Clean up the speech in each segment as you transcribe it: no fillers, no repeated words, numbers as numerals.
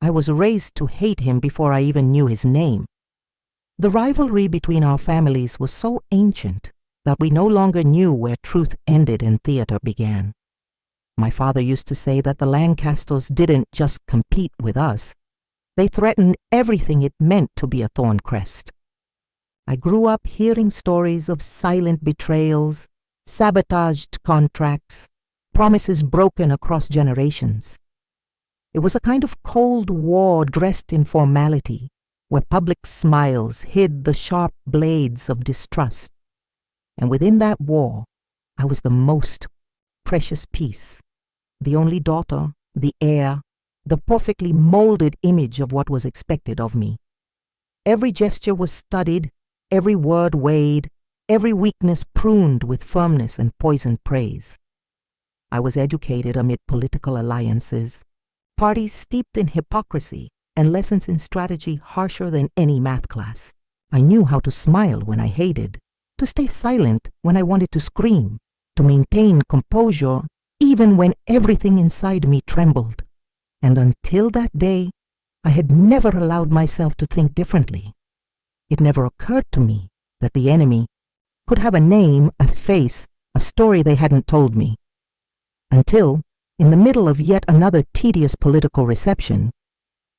I was raised to hate him before I even knew his name. The rivalry between our families was so ancient that we no longer knew where truth ended and theater began. My father used to say that the Lancasters didn't just compete with us. They threatened everything it meant to be a Thorncrest. I grew up hearing stories of silent betrayals, sabotaged contracts, promises broken across generations. It was a kind of Cold War dressed in formality, where public smiles hid the sharp blades of distrust. And within that war, I was the most precious piece, the only daughter, the heir, the perfectly molded image of what was expected of me. Every gesture was studied, every word weighed, every weakness pruned with firmness and poisoned praise. I was educated amid political alliances, parties steeped in hypocrisy, and lessons in strategy harsher than any math class. I knew how to smile when I hated, to stay silent when I wanted to scream, to maintain composure even when everything inside me trembled. And until that day, I had never allowed myself to think differently. It never occurred to me that the enemy could have a name, a face, a story they hadn't told me. Until, in the middle of yet another tedious political reception,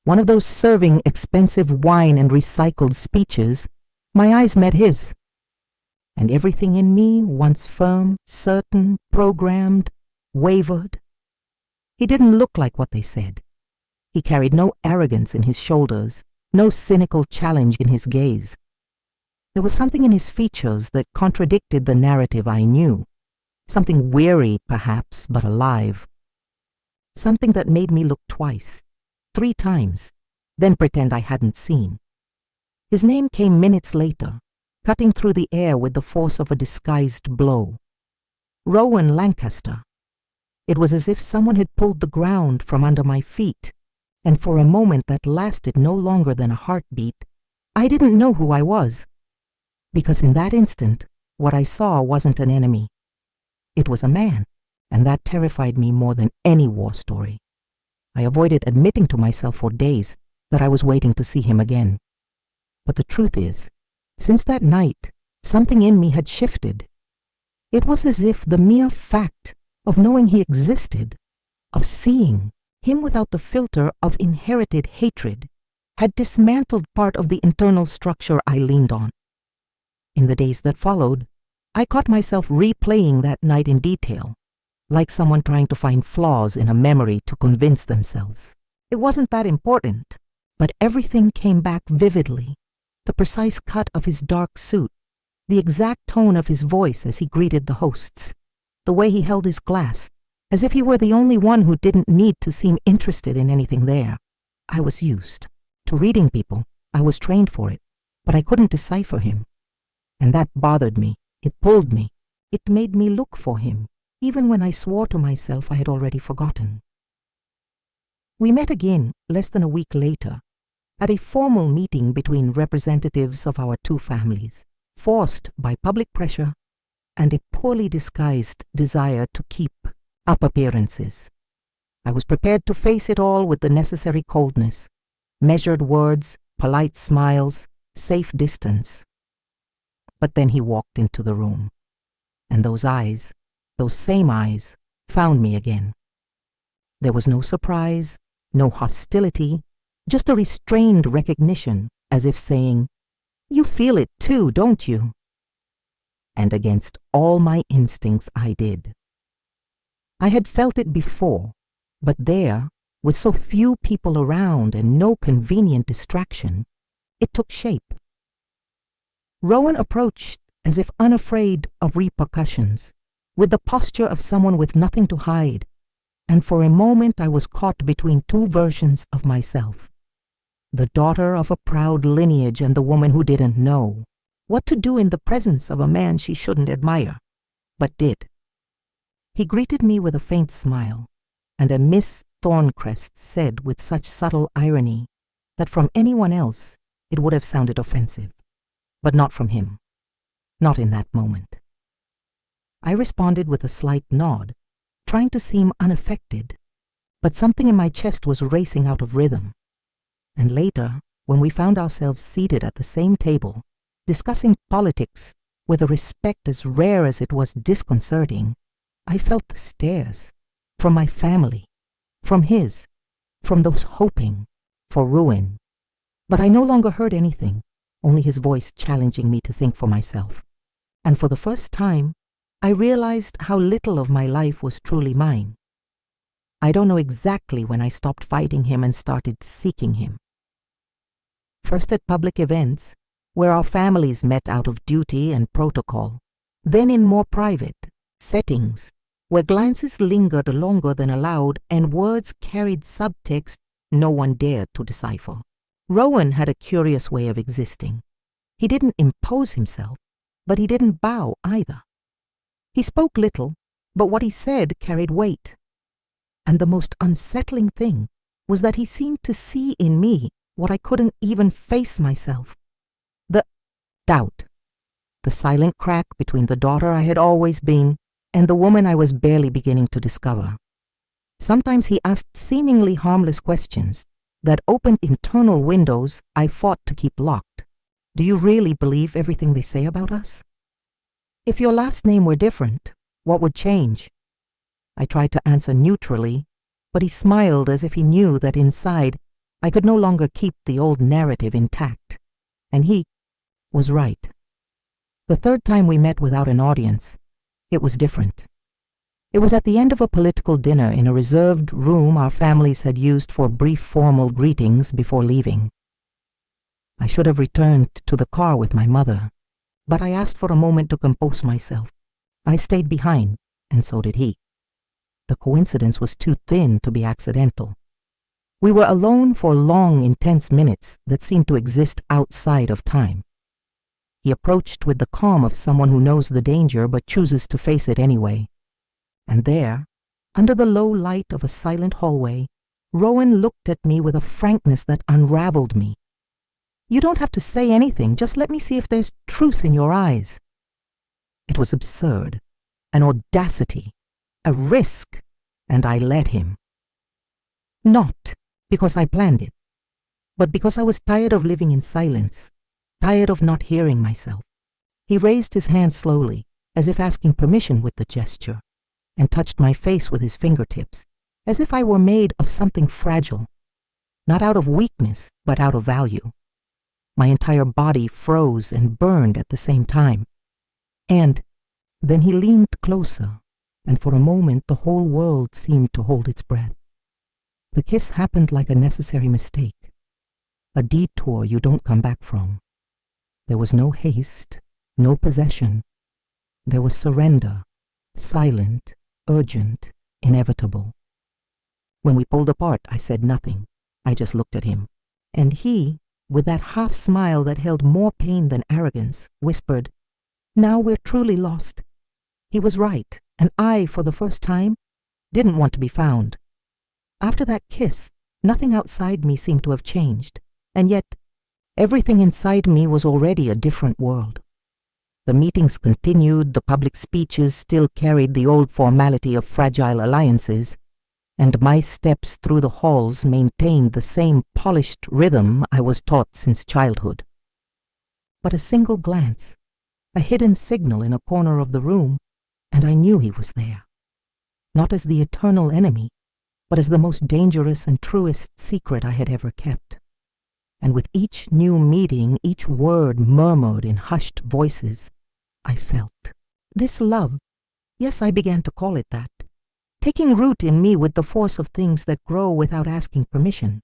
one of those serving expensive wine and recycled speeches, my eyes met his. And everything in me, once firm, certain, programmed, wavered. He didn't look like what they said. He carried no arrogance in his shoulders, no cynical challenge in his gaze. There was something in his features that contradicted the narrative I knew, something weary, perhaps, but alive. Something that made me look twice, 3 times, then pretend I hadn't seen. His name came minutes later, cutting through the air with the force of a disguised blow. Rowan Lancaster. It was as if someone had pulled the ground from under my feet, and for a moment that lasted no longer than a heartbeat, I didn't know who I was. Because in that instant, what I saw wasn't an enemy. It was a man, and that terrified me more than any war story. I avoided admitting to myself for days that I was waiting to see him again. But the truth is, since that night, something in me had shifted. It was as if the mere fact of knowing he existed, of seeing him without the filter of inherited hatred, had dismantled part of the internal structure I leaned on. In the days that followed, I caught myself replaying that night in detail, like someone trying to find flaws in a memory to convince themselves. It wasn't that important, but everything came back vividly. The precise cut of his dark suit, the exact tone of his voice as he greeted the hosts, the way he held his glass, as if he were the only one who didn't need to seem interested in anything there. I was used to reading people. I was trained for it, but I couldn't decipher him. And that bothered me. It pulled me. It made me look for him, even when I swore to myself I had already forgotten. We met again less than a week later, at a formal meeting between representatives of our 2 families, forced by public pressure and a poorly disguised desire to keep up appearances. I was prepared to face it all with the necessary coldness, measured words, polite smiles, safe distance. But then he walked into the room, and those eyes, those same eyes, found me again. There was no surprise, no hostility, just a restrained recognition, as if saying, "You feel it too, don't you?" And against all my instincts I did. I had felt it before, but there, with so few people around and no convenient distraction, it took shape. Rowan approached as if unafraid of repercussions, with the posture of someone with nothing to hide, and for a moment I was caught between 2 versions of myself. The daughter of a proud lineage and the woman who didn't know what to do in the presence of a man she shouldn't admire, but did. He greeted me with a faint smile, and a Miss Thorncrest said with such subtle irony that from anyone else it would have sounded offensive, but not from him, not in that moment. I responded with a slight nod, trying to seem unaffected, but something in my chest was racing out of rhythm. And later, when we found ourselves seated at the same table, discussing politics with a respect as rare as it was disconcerting, I felt the stares from my family, from his, from those hoping for ruin. But I no longer heard anything, only his voice challenging me to think for myself. And for the first time, I realized how little of my life was truly mine. I don't know exactly when I stopped fighting him and started seeking him. First at public events, where our families met out of duty and protocol, then in more private settings, where glances lingered longer than allowed and words carried subtext no one dared to decipher. Rowan had a curious way of existing. He didn't impose himself, but he didn't bow either. He spoke little, but what he said carried weight. And the most unsettling thing was that he seemed to see in me what I couldn't even face myself. The doubt, the silent crack between the daughter I had always been and the woman I was barely beginning to discover. Sometimes he asked seemingly harmless questions that opened internal windows I fought to keep locked. Do you really believe everything they say about us? If your last name were different, what would change? I tried to answer neutrally, but he smiled as if he knew that inside I could no longer keep the old narrative intact. And he was right. The third time we met without an audience, it was different. It was at the end of a political dinner in a reserved room our families had used for brief formal greetings before leaving. I should have returned to the car with my mother, but I asked for a moment to compose myself. I stayed behind, and so did he. The coincidence was too thin to be accidental. We were alone for long, intense minutes that seemed to exist outside of time. He approached with the calm of someone who knows the danger but chooses to face it anyway. And there, under the low light of a silent hallway, Rowan looked at me with a frankness that unraveled me. You don't have to say anything, just let me see if there's truth in your eyes. It was absurd, an audacity, a risk, and I let him. Not because I planned it, but because I was tired of living in silence, tired of not hearing myself. He raised his hand slowly, as if asking permission with the gesture, and touched my face with his fingertips, as if I were made of something fragile, not out of weakness, but out of value. My entire body froze and burned at the same time. And then he leaned closer, and for a moment the whole world seemed to hold its breath. The kiss happened like a necessary mistake, a detour you don't come back from. There was no haste, no possession. There was surrender, silent, urgent, inevitable. When we pulled apart, I said nothing. I just looked at him. And he, with that half smile that held more pain than arrogance, whispered, "Now we're truly lost." He was right, and I, for the first time, didn't want to be found. After that kiss, nothing outside me seemed to have changed, and yet everything inside me was already a different world. The meetings continued, the public speeches still carried the old formality of fragile alliances, and my steps through the halls maintained the same polished rhythm I was taught since childhood. But a single glance, a hidden signal in a corner of the room, and I knew he was there. Not as the eternal enemy, but as the most dangerous and truest secret I had ever kept. And with each new meeting, each word murmured in hushed voices, I felt this love, yes, I began to call it that, taking root in me with the force of things that grow without asking permission.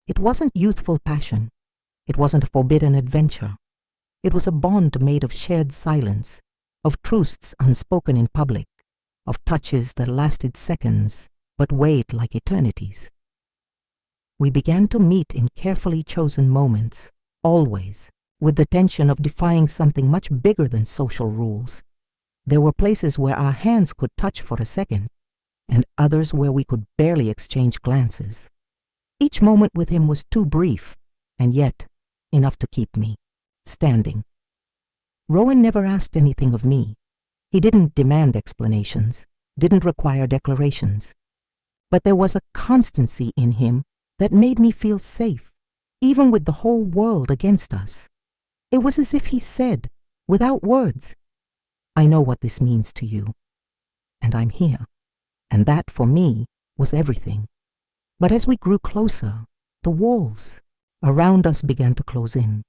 It wasn't youthful passion. It wasn't a forbidden adventure. It was a bond made of shared silence, of truths unspoken in public, of touches that lasted seconds but weighed like eternities. We began to meet in carefully chosen moments, always, with the tension of defying something much bigger than social rules. There were places where our hands could touch for a second, and others where we could barely exchange glances. Each moment with him was too brief, and yet enough to keep me standing. Rowan never asked anything of me. He didn't demand explanations, didn't require declarations. But there was a constancy in him that made me feel safe, even with the whole world against us. It was as if he said, without words, "I know what this means to you, and I'm here." And that, for me, was everything. But as we grew closer, the walls around us began to close in.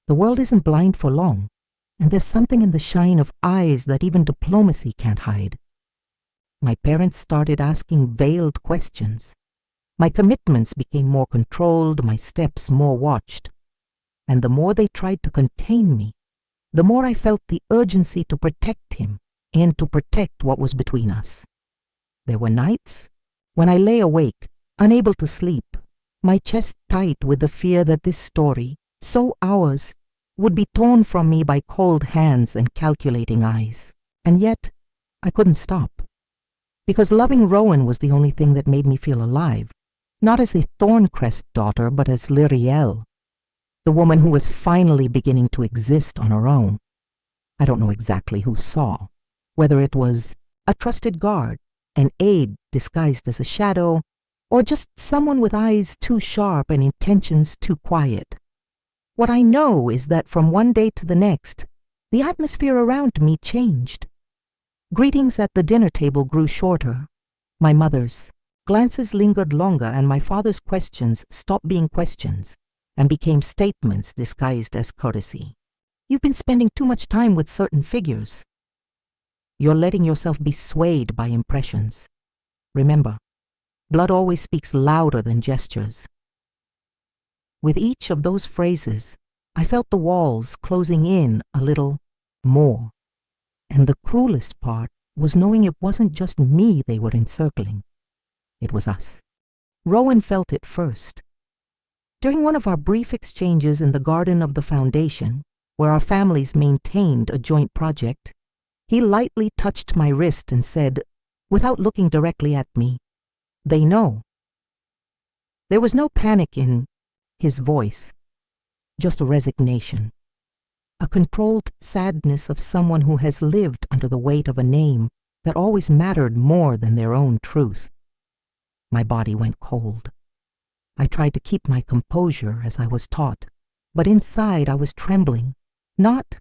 The world isn't blind for long, and there's something in the shine of eyes that even diplomacy can't hide. My parents started asking veiled questions. My commitments became more controlled, my steps more watched. And the more they tried to contain me, the more I felt the urgency to protect him and to protect what was between us. There were nights when I lay awake, unable to sleep, my chest tight with the fear that this story, so ours, would be torn from me by cold hands and calculating eyes. And yet, I couldn't stop. Because loving Rowan was the only thing that made me feel alive, not as a Thorncrest daughter, but as Lyriel, the woman who was finally beginning to exist on her own. I don't know exactly who saw, whether it was a trusted guard, an aide disguised as a shadow, or just someone with eyes too sharp and intentions too quiet. What I know is that from one day to the next, the atmosphere around me changed. Greetings at the dinner table grew shorter. My mother's glances lingered longer, and my father's questions stopped being questions and became statements disguised as courtesy. "You've been spending too much time with certain figures. You're letting yourself be swayed by impressions. Remember, blood always speaks louder than gestures." With each of those phrases, I felt the walls closing in a little more. And the cruelest part was knowing it wasn't just me they were encircling. It was us. Rowan felt it first. During one of our brief exchanges in the garden of the foundation, where our families maintained a joint project, he lightly touched my wrist and said, without looking directly at me, "They know." There was no panic in his voice, just a resignation, a controlled sadness of someone who has lived under the weight of a name that always mattered more than their own truth. My body went cold. I tried to keep my composure as I was taught, but inside I was trembling, not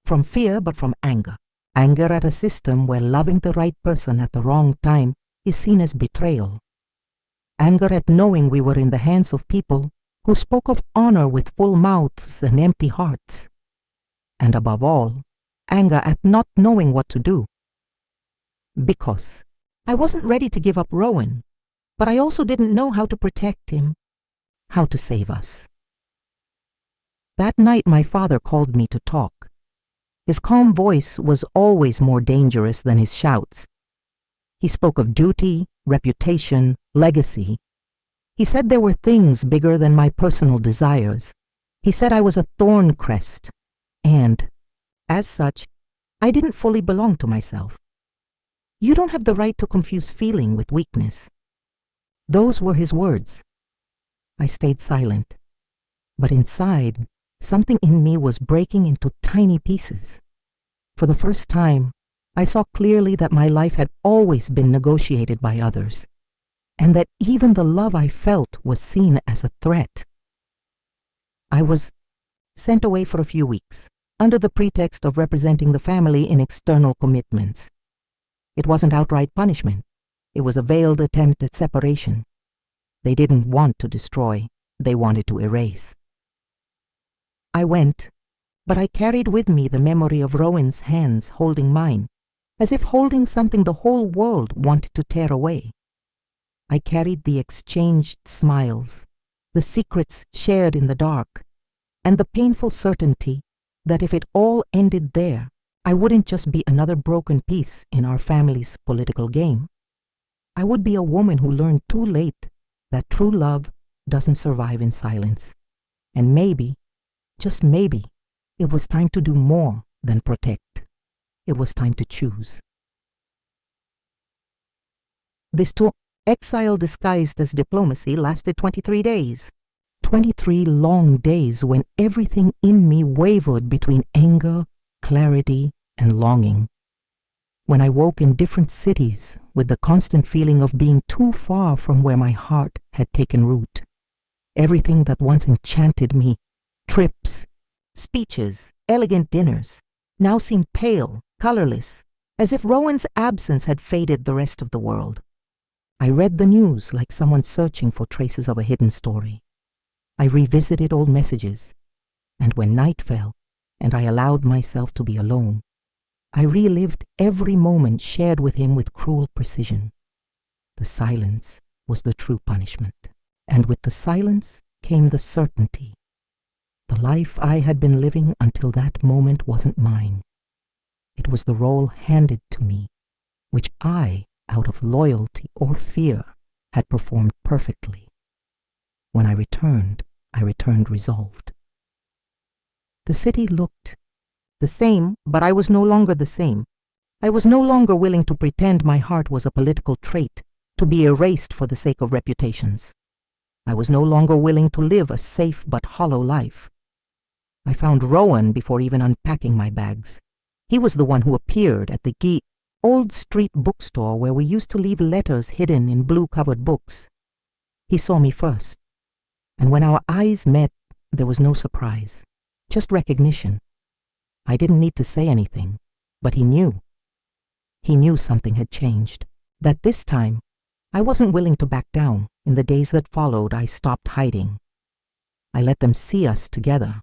from fear but from anger. Anger at a system where loving the right person at the wrong time is seen as betrayal. Anger at knowing we were in the hands of people who spoke of honor with full mouths and empty hearts. And above all, anger at not knowing what to do. Because I wasn't ready to give up Rowan, but I also didn't know how to protect him, how to save us. That night my father called me to talk. His calm voice was always more dangerous than his shouts. He spoke of duty, reputation, legacy. He said there were things bigger than my personal desires. He said I was a Thorncrest, and, as such, I didn't fully belong to myself. "You don't have the right to confuse feeling with weakness." Those were his words. I stayed silent, but inside, something in me was breaking into tiny pieces. For the first time, I saw clearly that my life had always been negotiated by others, and that even the love I felt was seen as a threat. I was sent away for a few weeks, under the pretext of representing the family in external commitments. It wasn't outright punishment. It was a veiled attempt at separation. They didn't want to destroy, they wanted to erase. I went, but I carried with me the memory of Rowan's hands holding mine, as if holding something the whole world wanted to tear away. I carried the exchanged smiles, the secrets shared in the dark, and the painful certainty that if it all ended there, I wouldn't just be another broken piece in our family's political game. I would be a woman who learned too late that true love doesn't survive in silence. And maybe, just maybe, it was time to do more than protect. It was time to choose. This exile disguised as diplomacy lasted 23 days. 23 long days when everything in me wavered between anger, clarity, and longing. When I woke in different cities with the constant feeling of being too far from where my heart had taken root. Everything that once enchanted me, trips, speeches, elegant dinners, now seemed pale, colorless, as if Rowan's absence had faded the rest of the world. I read the news like someone searching for traces of a hidden story. I revisited old messages, and when night fell and I allowed myself to be alone, I relived every moment shared with him with cruel precision. The silence was the true punishment, and with the silence came the certainty. The life I had been living until that moment wasn't mine. It was the role handed to me, which I, out of loyalty or fear, had performed perfectly. When I returned resolved. The city looked the same, but I was no longer the same. I was no longer willing to pretend my heart was a political trait, to be erased for the sake of reputations. I was no longer willing to live a safe but hollow life. I found Rowan before even unpacking my bags. He was the one who appeared at the old street bookstore where we used to leave letters hidden in blue-covered books. He saw me first, and when our eyes met, there was no surprise, just recognition. I didn't need to say anything, but he knew. He knew something had changed, that this time I wasn't willing to back down. In the days that followed, I stopped hiding. I let them see us together.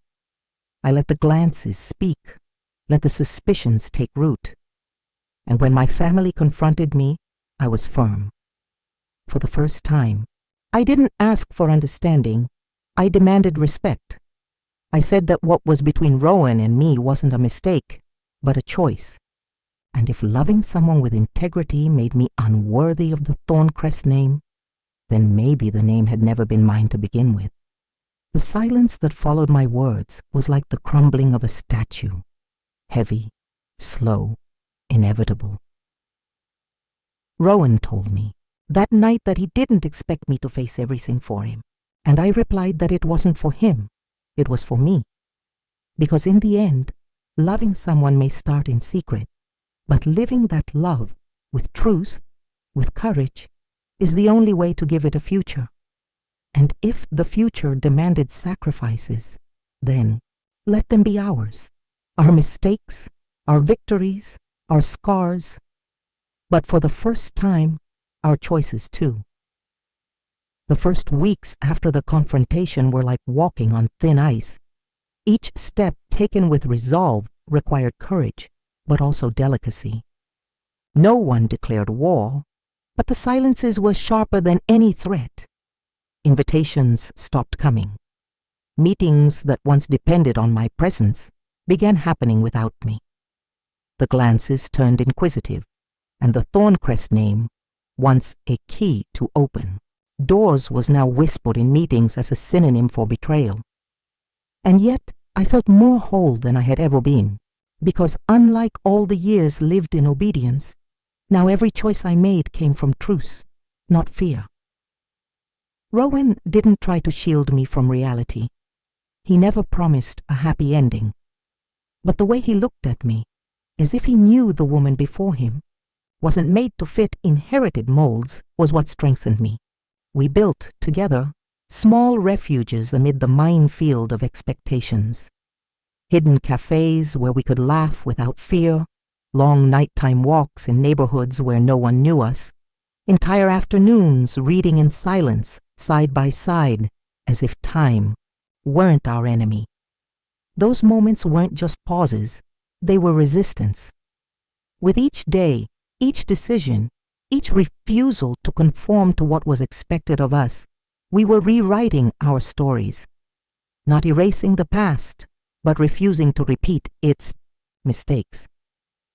I let the glances speak, let the suspicions take root. And when my family confronted me, I was firm. For the first time, I didn't ask for understanding, I demanded respect. I said that what was between Rowan and me wasn't a mistake, but a choice. And if loving someone with integrity made me unworthy of the Thorncrest name, then maybe the name had never been mine to begin with. The silence that followed my words was like the crumbling of a statue, heavy, slow, inevitable. Rowan told me that night that he didn't expect me to face everything for him, and I replied that it wasn't for him, it was for me. Because in the end, loving someone may start in secret, but living that love with truth, with courage, is the only way to give it a future. And if the future demanded sacrifices, then let them be ours, our mistakes, our victories, our scars, but for the first time, our choices too. The first weeks after the confrontation were like walking on thin ice. Each step taken with resolve required courage, but also delicacy. No one declared war, but the silences were sharper than any threat. Invitations stopped coming. Meetings that once depended on my presence began happening without me. The glances turned inquisitive, and the Thorncrest name, once a key to open doors, was now whispered in meetings as a synonym for betrayal. And yet I felt more whole than I had ever been, because unlike all the years lived in obedience, now every choice I made came from truth, not fear. Rowan didn't try to shield me from reality. He never promised a happy ending. But the way he looked at me, as if he knew the woman before him, wasn't made to fit inherited molds, was what strengthened me. We built, together, small refuges amid the minefield of expectations. Hidden cafes where we could laugh without fear, long nighttime walks in neighborhoods where no one knew us, entire afternoons reading in silence, side by side, as if time weren't our enemy. Those moments weren't just pauses, they were resistance. With each day, each decision, each refusal to conform to what was expected of us, we were rewriting our stories, not erasing the past, but refusing to repeat its mistakes.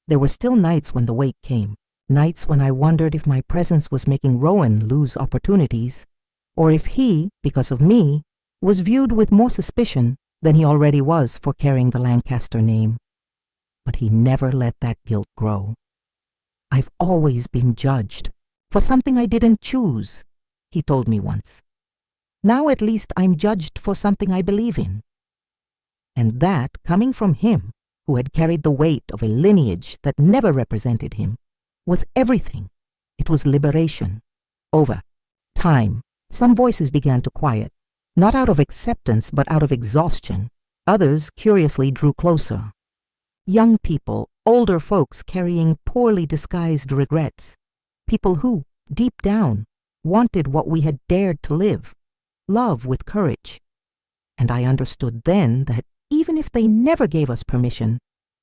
There were still nights when the wake came, nights when I wondered if my presence was making Rowan lose opportunities, or if he, because of me, was viewed with more suspicion than he already was for carrying the Lancaster name. But he never let that guilt grow. "I've always been judged for something I didn't choose," he told me once. "Now at least I'm judged for something I believe in." And that, coming from him, who had carried the weight of a lineage that never represented him, was everything. It was liberation. Over time, some voices began to quiet, Not out of acceptance, but out of exhaustion. Others curiously drew closer. Young people, older folks carrying poorly disguised regrets. People who, deep down, wanted what we had dared to live, love with courage. And I understood then that even if they never gave us permission,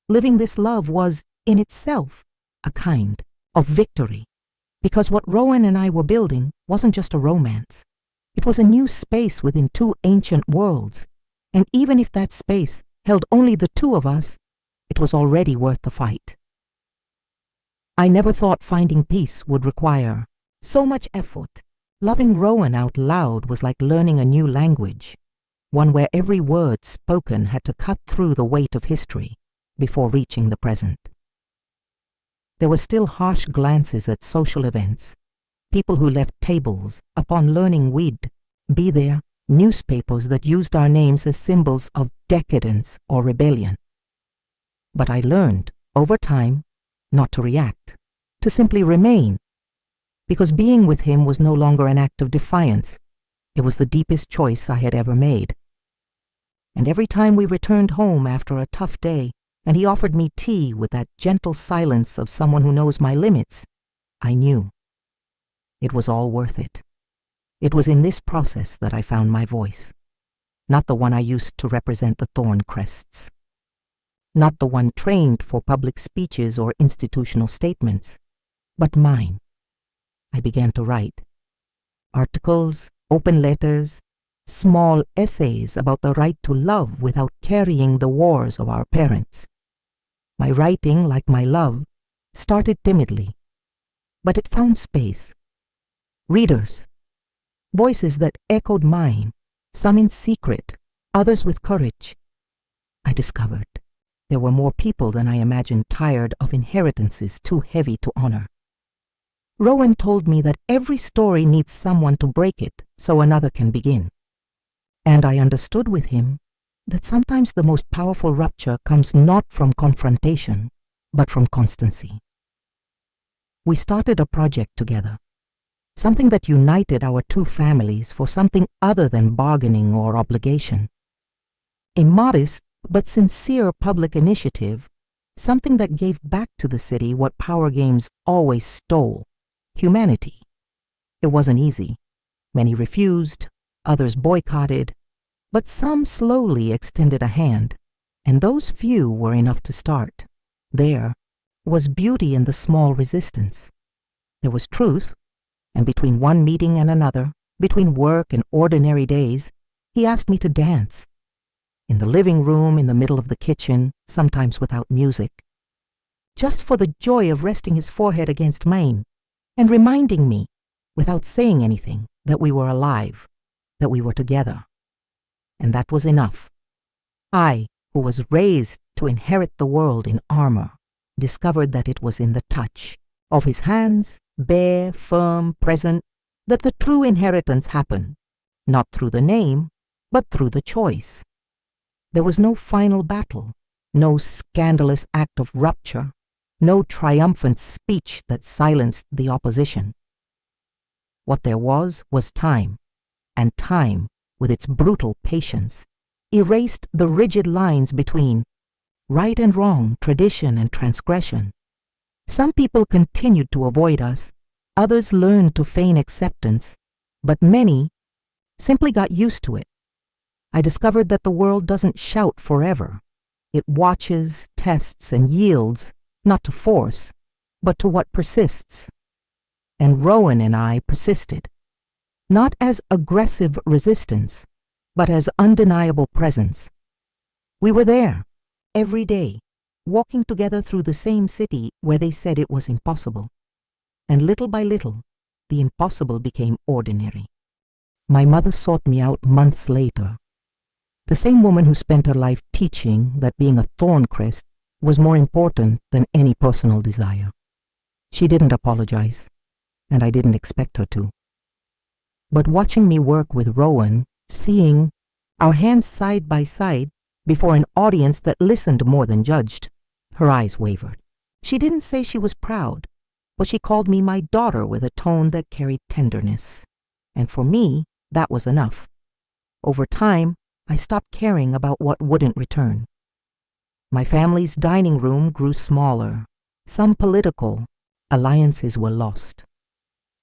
living this love was, in itself, a kind of victory. Because what Rowan and I were building wasn't just a romance. It was a new space within two ancient worlds. And even if that space held only the two of us, it was already worth the fight. I never thought finding peace would require so much effort. Loving Rowan out loud was like learning a new language, one where every word spoken had to cut through the weight of history before reaching the present. There were still harsh glances at social events, people who left tables upon learning we'd be there, newspapers that used our names as symbols of decadence or rebellion. But I learned, over time, not to react, to simply remain, because being with him was no longer an act of defiance. It was the deepest choice I had ever made. And every time we returned home after a tough day, and he offered me tea with that gentle silence of someone who knows my limits, I knew it was all worth it. It was in this process that I found my voice, not the one I used to represent the thorn crests, not the one trained for public speeches or institutional statements, but mine. I began to write articles, open letters, small essays about the right to love without carrying the wars of our parents. My writing, like my love, started timidly, but it found space. Readers, voices that echoed mine, some in secret, others with courage. I discovered there were more people than I imagined tired of inheritances too heavy to honor. Rowan told me that every story needs someone to break it so another can begin. And I understood with him that sometimes the most powerful rupture comes not from confrontation, but from constancy. We started a project together, something that united our two families for something other than bargaining or obligation. A modest but sincere public initiative, something that gave back to the city what power games always stole: humanity. It wasn't easy. Many refused, others boycotted, but some slowly extended a hand, and those few were enough to start. There was beauty in the small resistance. There was truth, and between one meeting and another, between work and ordinary days, he asked me to dance. In the living room, in the middle of the kitchen, sometimes without music, just for the joy of resting his forehead against mine and reminding me, without saying anything, that we were alive, that we were together. And that was enough. I, who was raised to inherit the world in armor, discovered that it was in the touch of his hands, bare, firm, present, that the true inheritance happened, not through the name, but through the choice. There was no final battle, no scandalous act of rupture, no triumphant speech that silenced the opposition. What there was time, and time, with its brutal patience, erased the rigid lines between right and wrong, tradition and transgression. Some people continued to avoid us, others learned to feign acceptance, but many simply got used to it. I discovered that the world doesn't shout forever. It watches, tests, and yields, not to force, but to what persists. And Rowan and I persisted, not as aggressive resistance, but as undeniable presence. We were there, every day, walking together through the same city where they said it was impossible. And little by little, the impossible became ordinary. My mother sought me out months later. The same woman who spent her life teaching that being a thorncrest was more important than any personal desire. She didn't apologize, and I didn't expect her to. But watching me work with Rowan, seeing our hands side by side before an audience that listened more than judged, her eyes wavered. She didn't say she was proud, but she called me my daughter with a tone that carried tenderness. And for me, that was enough. Over time, I stopped caring about what wouldn't return. My family's dining room grew smaller. Some political alliances were lost.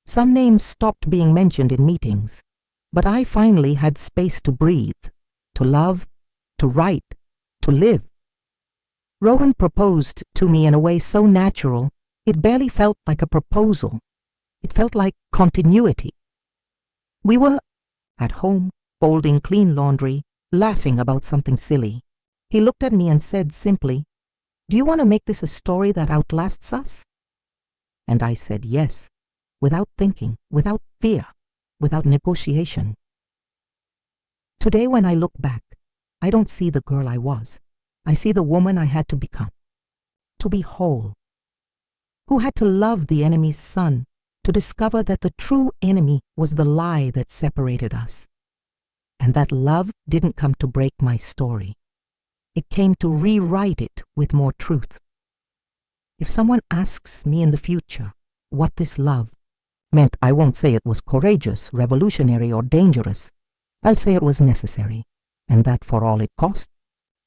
Some names stopped being mentioned in meetings, but I finally had space to breathe, to love, to write, to live. Rowan proposed to me in a way so natural, it barely felt like a proposal. It felt like continuity. We were at home, folding clean laundry, laughing about something silly. He looked at me and said simply, "Do you want to make this a story that outlasts us?" And I said yes, without thinking, without fear, without negotiation. Today when I look back, I don't see the girl I was. I see the woman I had to become, to be whole, who had to love the enemy's son, to discover that the true enemy was the lie that separated us, and that love didn't come to break my story. It came to rewrite it with more truth. If someone asks me in the future what this love meant, I won't say it was courageous, revolutionary, or dangerous. I'll say it was necessary, and that for all it cost,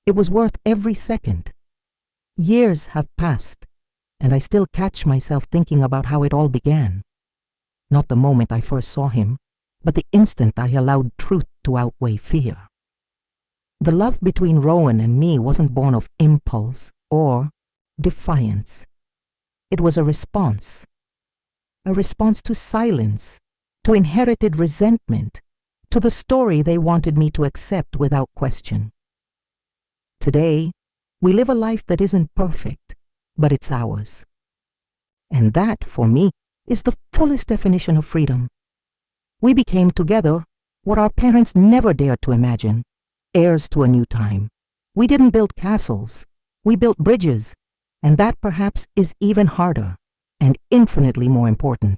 it was worth every second. Years have passed, and I still catch myself thinking about how it all began. Not the moment I first saw him, but the instant I allowed truth to outweigh fear. The love between Rowan and me wasn't born of impulse or defiance. It was a response to silence, to inherited resentment, to the story they wanted me to accept without question. Today, we live a life that isn't perfect, but it's ours. And that, for me, is the fullest definition of freedom. We became together what our parents never dared to imagine, heirs to a new time. We didn't build castles, we built bridges, and that perhaps is even harder and infinitely more important.